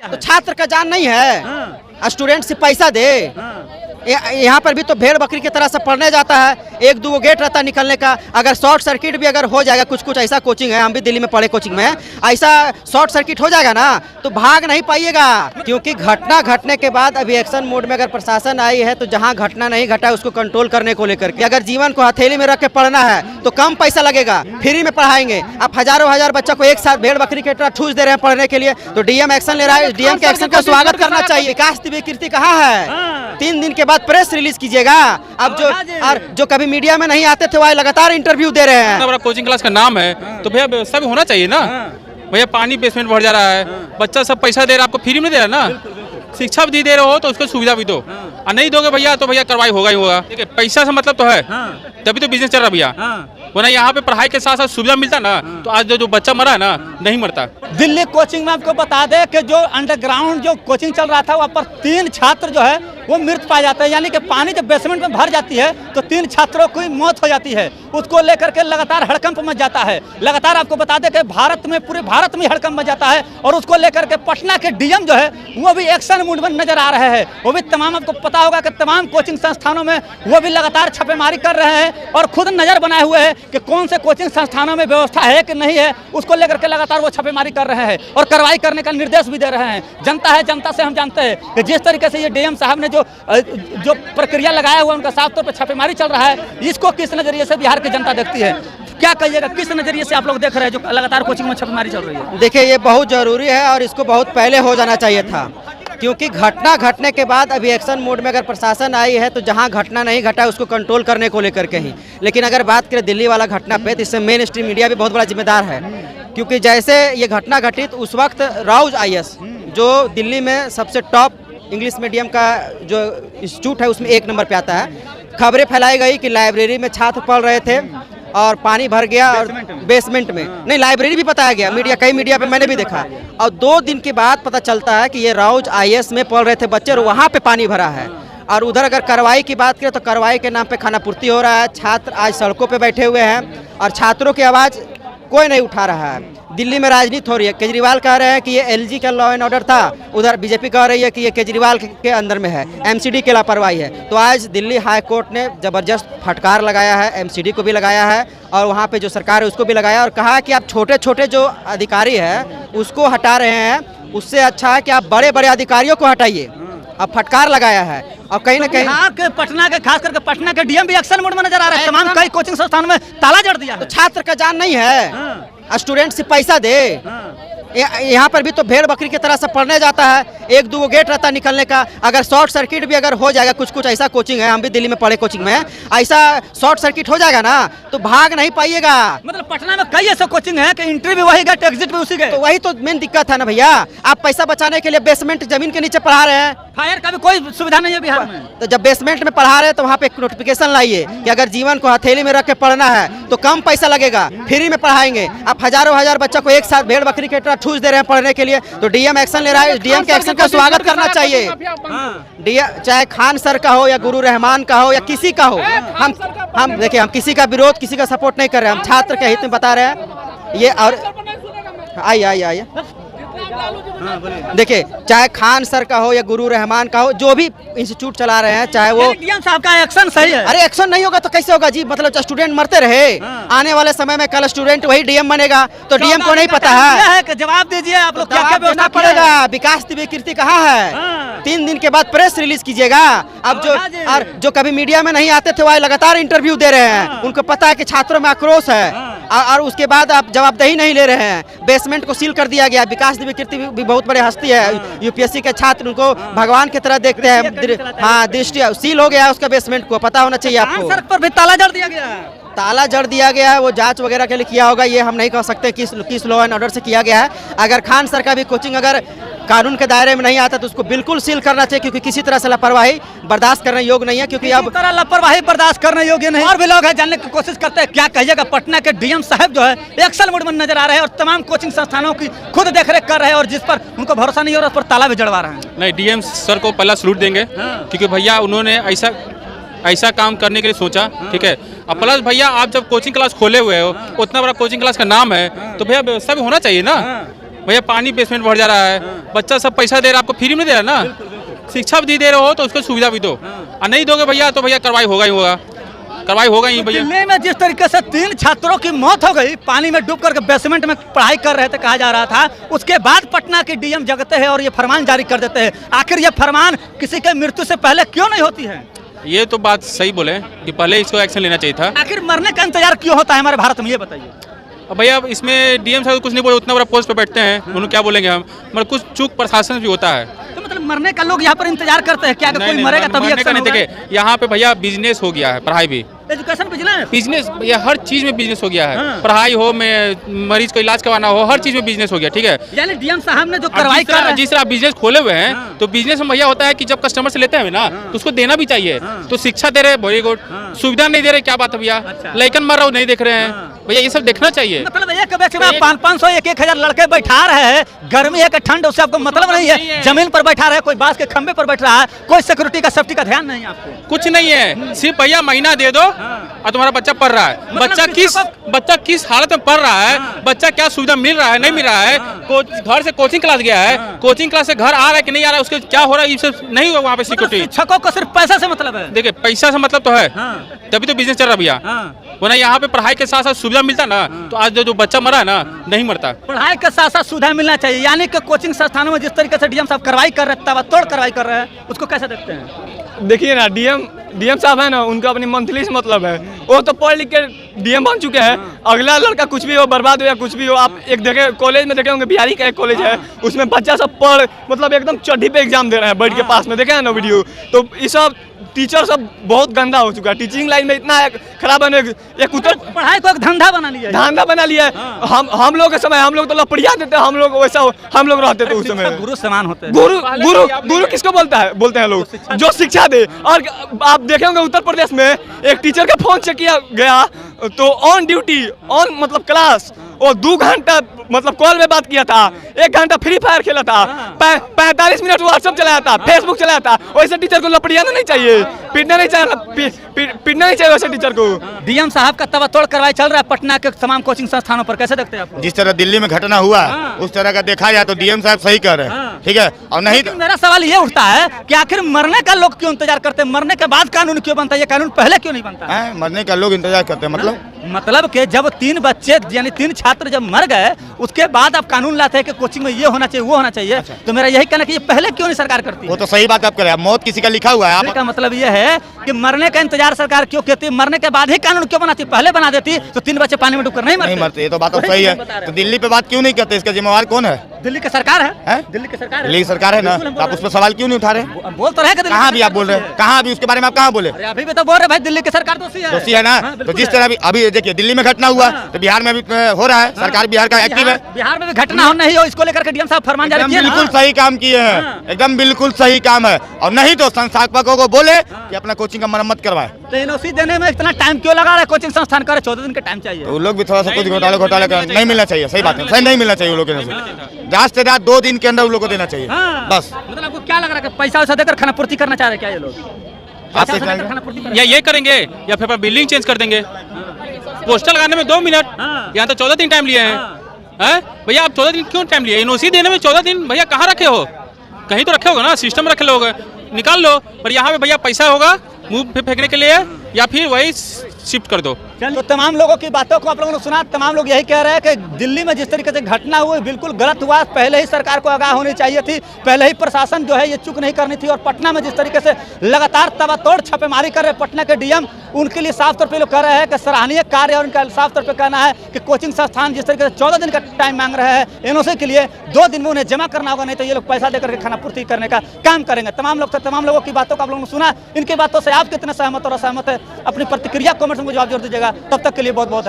तो छात्र का जान नहीं है, स्टूडेंट से पैसा दे। यहाँ पर भी तो भेड़ बकरी की तरह से पढ़ने जाता है, एक दो गेट रहता है निकलने का। अगर शॉर्ट सर्किट भी अगर हो जाएगा, कुछ ऐसा कोचिंग है, हम भी दिल्ली में पढ़े कोचिंग में, ऐसा शॉर्ट सर्किट हो जाएगा ना तो भाग नहीं पाइएगा। क्योंकि घटना घटने के बाद अभी एक्शन मोड में अगर प्रशासन आई है तो जहाँ घटना नहीं घटा उसको कंट्रोल करने को लेकर के, अगर जीवन को हथेली में रख के पढ़ना है तो कम पैसा लगेगा, फ्री में पढ़ाएंगे। आप हजारों हजार बच्चों को एक साथ भेड़ बकरी की तरह ठूस दे रहे हैं पढ़ने के लिए, तो डीएम एक्शन ले रहा है। डीएम के एक्शन का स्वागत करना चाहिए। विकास दिव्य कीर्ति कहाँ है? 3 दिन के बाद प्रेस रिलीज कीजिएगा। अब जो कभी मीडिया में नहीं आते थे वो लगातार इंटरव्यू दे रहे हैं। बड़ा कोचिंग क्लास का नाम है तो भैया व्यवस्था भी होना चाहिए ना। भैया पानी बेसमेंट भर जा रहा है, बच्चा सब पैसा दे रहा है, आपको फ्री में दे रहा है ना। शिक्षा भी दे रहे हो तो उसको सुविधा भी दो, और नहीं दोगे भैया तो भैया कार्रवाई होगा ही होगा। ठीक है, पैसा से मतलब तो है, तभी तो बिजनेस चल रहा भैया। वरना यहाँ पे पढ़ाई के साथ साथ सुविधा मिलता ना तो आज जो बच्चा मरा है ना नहीं मरता। दिल्ली कोचिंग में आपको बता दें कि जो अंडरग्राउंड जो कोचिंग चल रहा था वहाँ पर 3 छात्र जो है वो मृत पाए जाते हैं। यानी कि पानी जब बेसमेंट में भर जाती है तो 3 छात्रों की मौत हो जाती है। उसको लेकर के लगातार हड़कंप मच जाता है। लगातार आपको बता दें कि भारत में, पूरे भारत में हड़कंप मच जाता है। और उसको लेकर के पटना के डीएम जो है वो भी एक्शन मूड में नजर आ रहे हैं। वो भी तमाम, आपको पता होगा कि तमाम कोचिंग संस्थानों में वो भी लगातार छापेमारी कर रहे हैं और खुद नजर बनाए हुए हैं कि कौन से कोचिंग संस्थानों में व्यवस्था है कि नहीं है। उसको लेकर के लगातार वो छापेमारी कर रहे हैं और कार्रवाई करने का निर्देश भी दे रहे हैं। जनता है, जनता से हम जानते हैं कि जिस तरीके से ये डीएम साहब ने जो प्रक्रिया लगाया हुआ उनका साफ तौर पर छापेमारी चल रहा है, इसको किस नजरिए से बिहार की जनता देखती है? क्या कहिएगा, किस नजरिए से आप लोग देख रहे हैं जो लगातार कोचिंग में छापेमारी चल रही है? देखिए, ये बहुत जरूरी है और इसको बहुत पहले हो जाना चाहिए था। क्योंकि घटना घटने के बाद अभी एक्शन मोड में अगर प्रशासन आई है तो जहां घटना नहीं घटा उसको कंट्रोल करने को लेकर के ही। लेकिन अगर बात करें दिल्ली वाला घटना पे तो इससे मेन स्ट्रीम मीडिया भी बहुत बड़ा जिम्मेदार है। क्योंकि जैसे ये घटना घटी तो उस वक्त राउज आईएएस जो दिल्ली में सबसे टॉप इंग्लिश मीडियम का जो इंस्टीट्यूट है उसमें 1 नंबर पे आता है, खबरें फैलाई गई कि लाइब्रेरी में छात्र पढ़ रहे थे और पानी भर गया और बेसमेंट में नहीं, लाइब्रेरी भी बताया गया, मीडिया, कई मीडिया पे मैंने भी देखा। और 2 दिन के बाद पता चलता है कि ये राउज आईएएस में पढ़ रहे थे बच्चे और वहाँ पे पानी भरा है। और उधर अगर कार्रवाई की बात करें तो कार्रवाई के नाम पे खानापूर्ति हो रहा है। छात्र आज सड़कों पे बैठे हुए हैं और छात्रों की आवाज़ कोई नहीं उठा रहा है। दिल्ली में राजनीति हो रही है। केजरीवाल कह रहे हैं कि ये एलजी का लॉ एंड ऑर्डर था, उधर बीजेपी कह रही है कि ये केजरीवाल के अंदर में है, एमसीडी की लापरवाही है। तो आज दिल्ली हाई कोर्ट ने ज़बरदस्त फटकार लगाया है, एमसीडी को भी लगाया है और वहाँ पे जो सरकार है उसको भी लगाया और कहा कि आप छोटे छोटे जो अधिकारी हैं उसको हटा रहे हैं, उससे अच्छा है कि आप बड़े बड़े अधिकारियों को हटाइए। अब फटकार लगाया है और कहीं ना कहीं पटना के, खास करके पटना के डीएम भी एक्शन मोड में नजर आ रहे हैं। तमाम कई कोचिंग संस्थानों में ताला जड़ दिया है। तो छात्र का जान नहीं है, स्टूडेंट से पैसा दे। यहाँ पर भी तो भेड़ बकरी की तरह से पढ़ने जाता है, एक दो गेट रहता है निकलने का। अगर शॉर्ट सर्किट भी अगर हो जाएगा, कुछ ऐसा कोचिंग है, हम भी दिल्ली में पढ़े कोचिंग में, ऐसा शॉर्ट सर्किट हो जाएगा ना तो भाग नहीं पाइएगा। मतलब पटना में कई ऐसे कोचिंग है कि एंट्री भी वही गए, एग्जिट भी उसी गए। तो वही तो मेन दिक्कत है ना भैया। आप पैसा बचाने के लिए बेसमेंट जमीन के नीचे पढ़ा रहे हैं, फायर का भी कोई सुविधा नहीं है बिहार में। तो जब बेसमेंट में पढ़ा रहे हैं तो वहाँ पे एक नोटिफिकेशन लाइए कि अगर जीवन को हथेली में रख के पढ़ना है तो कम पैसा लगेगा, फ्री में पढ़ाएंगे। आप हजारों हजार बच्चों को एक साथ भेड़ बकरी की तरह ठूस दे रहे हैं पढ़ने के लिए, तो डीएम एक्शन ले रहा है। डीएम के एक्शन का स्वागत करना चाहिए। डीएम चाहे खान सर का हो या गुरु रहमान का हो या किसी का हो, हम देखिए, हम किसी का विरोध, किसी का सपोर्ट नहीं कर रहे हैं, हम छात्र के हित में बता रहे हैं ये। और आइए देखिए, चाहे खान सर का हो या गुरु रहमान का हो, जो भी इंस्टीट्यूट चला रहे हैं, चाहे वो डीएम साहब का एक्शन सही है। अरे एक्शन नहीं होगा तो कैसे होगा जी? मतलब स्टूडेंट मरते रहे, आने वाले समय में कल स्टूडेंट वही डीएम बनेगा, तो डीएम को नहीं पता है कि जवाब दीजिए आप लोग, क्या क्या व्यवस्था पड़ेगा? विकास दिव्य कीर्ति कहाँ है? 3 दिन के बाद प्रेस रिलीज कीजिएगा। अब जो कभी मीडिया में नहीं आते थे वो लगातार इंटरव्यू दे रहे हैं, उनको पता है कि छात्रों में आक्रोश है और उसके बाद आप जवाबदेही नहीं ले रहे हैं। बेसमेंट को सील कर दिया गया। विकास दिव्य कीर्ति भी बहुत बड़े हस्ती है, यूपीएससी के छात्र उनको भगवान की तरह देखते हैं। हाँ, दृष्टि सील हो गया उसका, बेसमेंट को पता होना चाहिए आपको। सड़क पर भी ताला जड़ दिया गया है। ताला जड़ दिया गया है, वो जांच वगैरह के लिए किया होगा, ये हम नहीं कह सकते किस लॉ एंड ऑर्डर से किया गया है। अगर खान सर का भी कोचिंग अगर कानून के दायरे में नहीं आता तो उसको बिल्कुल सील करना चाहिए, क्योंकि किसी तरह से लापरवाही बर्दाश्त करने योग्य नहीं है। क्योंकि अब तरह लापरवाही बर्दाश्त करने योग्य नहीं। और भी लोग हैं जानने की कोशिश करते हैं, क्या कहिएगा? पटना के डीएम साहब जो है एक्शन मोड में नजर आ रहे हैं और तमाम कोचिंग संस्थानों की खुद देखरेख कर रहे हैं और जिस पर उनको भरोसा नहीं हो रहा उस पर ताला भी जड़वा रहे हैं। नहीं, डीएम सर को पहला सलूट देंगे, क्योंकि भैया उन्होंने ऐसा काम करने के लिए सोचा। ठीक है, अब प्लस भैया आप जब कोचिंग क्लास खोले हुए हो, उतना बड़ा कोचिंग क्लास का नाम है, तो भैया व्यवस्था भी होना चाहिए ना। भैया पानी बेसमेंट भर जा रहा है, बच्चा सब पैसा दे रहा है, आपको फ्री में नहीं दे रहा ना, शिक्षा भी दे रहे हो तो उसको सुविधा भी दो, और नहीं दोगे भैया तो भैया कार्रवाई होगा ही होगा, कार्रवाई होगा ही भैया। दिल्ली में जिस तरीके से 3 छात्रों की मौत हो गई पानी में डूब करके बेसमेंट में पढ़ाई कर रहे थे कहा जा रहा था, उसके बाद पटना के डीएम जगते हैं और ये फरमान जारी कर देते हैं। आखिर ये फरमान किसी के मृत्यु से पहले क्यों नहीं होती है? ये तो बात सही बोले कि पहले इसको एक्शन लेना चाहिए था। आखिर मरने का इंतजार क्यों होता है हमारे भारत में, ये बताइए। अब भैया इसमें डीएम साहब कुछ नहीं बोले, उतना बड़ा पोस्ट पे बैठते हैं, उन्हें क्या बोलेंगे हम, मगर कुछ चूक प्रशासन भी होता है। तो मतलब मरने का लोग यहाँ पर इंतजार करते हैं क्या कि कोई मरेगा तभी एक्शन होगा? देखिए यहाँ पे भैया बिजनेस हो गया है, पढ़ाई भी एजुकेशन बिजनेस, भैया हर चीज में बिजनेस हो गया है, पढ़ाई हो में मरीज को इलाज करवाना हो, हर चीज में बिजनेस हो गया, ठीक है। यानी डीएम साहब ने जो कार्रवाई कर रहे हैं, जिस तरह आप बिजनेस खोले हुए हैं तो बिजनेस में भैया होता है कि जब कस्टमर से लेते हैं ना तो उसको देना भी चाहिए। तो शिक्षा दे रहे वेरी गुड, सुविधा नहीं दे रहे, क्या बात है भैया, लेकिन मर रहा हो नहीं देख रहे हैं भैया, ये सब देखना चाहिए। मतलब एक व्यक्ति में 500 1,000 लड़के बैठा रहे हैं, गर्मी है कि ठंड, उससे आपको मतलब नहीं है, जमीन पर बैठा रहे, कोई बांस के खंबे पर बैठ रहा है, कोई सिक्योरिटी का सेफ्टी का ध्यान नहीं है आपको, कुछ नहीं है, सिर्फ भैया महीना दे दो और तुम्हारा बच्चा पढ़ रहा है, बच्चा किस हालत में पढ़ रहा है, बच्चा क्या सुविधा मिल रहा है नहीं मिल रहा है, घर से कोचिंग क्लास गया है, कोचिंग क्लास से घर आ रहा है कि नहीं आ रहा है, उसके क्या हो रहा है, ये सब नहीं हुआ वहाँ पे सिक्योरिटी। शिक्षकों को सिर्फ पैसा से मतलब है। देखिए पैसा से मतलब तो है, तभी तो बिजनेस चल रहा है भैया, वरना यहाँ पे पढ़ाई के साथ साथ सुविधा मिलता ना तो आज जो बच्चा मरा है ना नहीं मरता। पढ़ाई के साथ साथ सुविधा मिलना चाहिए, यानी कि कोचिंग संस्थानों में जिस तरीके से डीएम साहब कार्रवाई कर रहे हैं, तोड़ कार्रवाई कर रहे हैं, उसको कैसे देखते हैं? देखिए ना, डीएम साहब है ना, उनका अपनी मंथली से मतलब है, वो तो पढ़ लिख के डीएम बन चुके हैं, अगला लड़का कुछ भी हो, बर्बाद हो या कुछ भी हो, आप एक देखे कॉलेज में देखे होंगे, बिहारी का एक कॉलेज है, उसमें बच्चा सब पढ़ मतलब एकदम चड्ढी पे एग्जाम दे रहे हैं बैठ के पास में, देखे हैं ना वीडियो। तो ये सब टीचर सब बहुत गंदा हो चुका है, टीचिंग लाइन में इतना खराब है, एक उत्तर पढ़ाई को एक धंधा बना लिया है, धंधा बना लिया है। हम लोग के समय हम लोग तो लपड़िया देते, हम लोग वैसा हम लोग रहते थे उस समय, गुरु समान होते हैं। गुरु किसको बोलते हैं लोग, जो शिक्षा दे। और आप देखे होंगे उत्तर प्रदेश में एक टीचर का फोन चेक किया गया तो ऑन ड्यूटी ऑन मतलब क्लास, वो 2 घंटा मतलब कॉल में बात किया था, 1 घंटा फ्री फायर खेला था, 45 मिनट व्हाट्सएप चलाया था, फेसबुक चलाया था। वैसे टीचर को लपड़ियाना नहीं चाहिए, पीटना नहीं चाहिए वैसे टीचर को। डीएम साहब का तबातोड़ कार्रवाई चल रहा है पटना के तमाम कोचिंग संस्थानों पर, कैसे देखते हैं आप? जिस तरह दिल्ली में घटना हुआ उस तरह का देखा जाए तो डीएम साहब सही कर रहे हैं, ठीक है। और नहीं तो मेरा सवाल ये उठता है कि आखिर मरने का लोग क्यों इंतजार करते हैं, मरने के बाद कानून क्यों बनता है, ये कानून पहले क्यों नहीं बनता है? मरने का लोग इंतजार करते हैं, मतलब कि जब 3 बच्चे यानी 3 छात्र जब मर गए उसके बाद आप कानून लाते हैं कि कोचिंग में ये होना चाहिए वो होना चाहिए। तो मेरा यही कहना है कि ये पहले क्यों नहीं सरकार करती? वो तो सही बात आप कह रहे हैं, मौत किसी का लिखा हुआ है, का मतलब ये है कि मरने का इंतजार सरकार क्यों करती, मरने के बाद ही कानून क्यों बनाती, पहले बना देती तो 3 बच्चे पानी में डूबकर नहीं मरते। ये तो बात सही है। तो दिल्ली पे बात क्यों नहीं करते, इसका जिम्मेवार कौन है? दिल्ली की सरकार है, दिल्ली की सरकार है, दिल्ली की सरकार है ना, आप उस पर सवाल क्यों नहीं उठा रहे? बोल तो रहे, कहाँ भी आप बोल रहे हैं, कहाँ भी उसके बारे में आप कहाँ बोले? अभी भी तो बोल रहे भाई दिल्ली की सरकार दोषी है ना। तो जिस तरह अभी देखिए दिल्ली में घटना हुआ तो बिहार में भी हो रहा है, सरकार बिहार का एक्टिव है, बिहार में भी घटना हो नहीं हो इसको लेकर के डीएम साहब फरमान जारी किए, बिल्कुल सही काम किए हैं, एकदम बिल्कुल सही काम है। और नहीं तो संस्थापकों को बोले कि अपना कोचिंग का मरम्मत करवाए। तो एनओसी देने में इतना टाइम क्यों लगा रहा है, कोचिंग संस्थान का 14 दिन का टाइम चाहिए। वो लोग भी थोड़ा सा कुछ घोटाले नहीं मिलना चाहिए, सही बात है, सही नहीं मिलना चाहिए वो लोग को, ज्यादा से ज्यादा 2 दिन के अंदर उन लोग को देना चाहिए बस। मतलब आपको क्या लग रहा है कि पैसा वैसा देकर खाना पूर्ति करना चाह रहे क्या ये लोग? या ये करेंगे या फिर बिल्डिंग चेंज कर देंगे, पोस्टर लगाने में 2 मिनट, यहाँ तो 14 दिन टाइम लिए हैं भैया। आप 14 दिन क्यों टाइम लिए, एनओसी देने में 14 दिन भैया कहाँ रखे हो, कहीं तो रखे होगा ना, सिस्टम में रखे लोग, निकाल लो। पर यहाँ पे भैया पैसा होगा मुंह पे फेंकने के लिए या फिर वही शिफ्ट कर दो। तो तमाम लोगों की बातों को आप लोगों ने सुना, तमाम लोग यही कह रहे हैं कि दिल्ली में जिस तरीके से घटना हुई बिल्कुल गलत हुआ, पहले ही सरकार को आगाह होनी चाहिए थी, पहले ही प्रशासन जो है ये चूक नहीं करनी थी। और पटना में जिस तरीके से लगातार तबातोड़ छापेमारी कर रहे पटना के डीएम, उनके लिए साफ तौर पर लोग कह रहे हैं कि सराहनीय कार्य है। उनका साफ तौर पर कहना है कि कोचिंग संस्थान जिस तरीके से 14 दिन का टाइम मांग रहे हैं एनओसी के लिए, 2 दिन में उन्हें जमा करना होगा, नहीं तो ये लोग पैसा देकर के खाना पूर्ति करने का काम करेंगे। तमाम लोगों की बातों को आप लोगों ने सुना, इनकी बातों से आप कितने सहमत और असहमत है, अपनी प्रतिक्रिया कमेंट में जवाब जरूर दीजिएगा। तब तक के लिए बहुत बहुत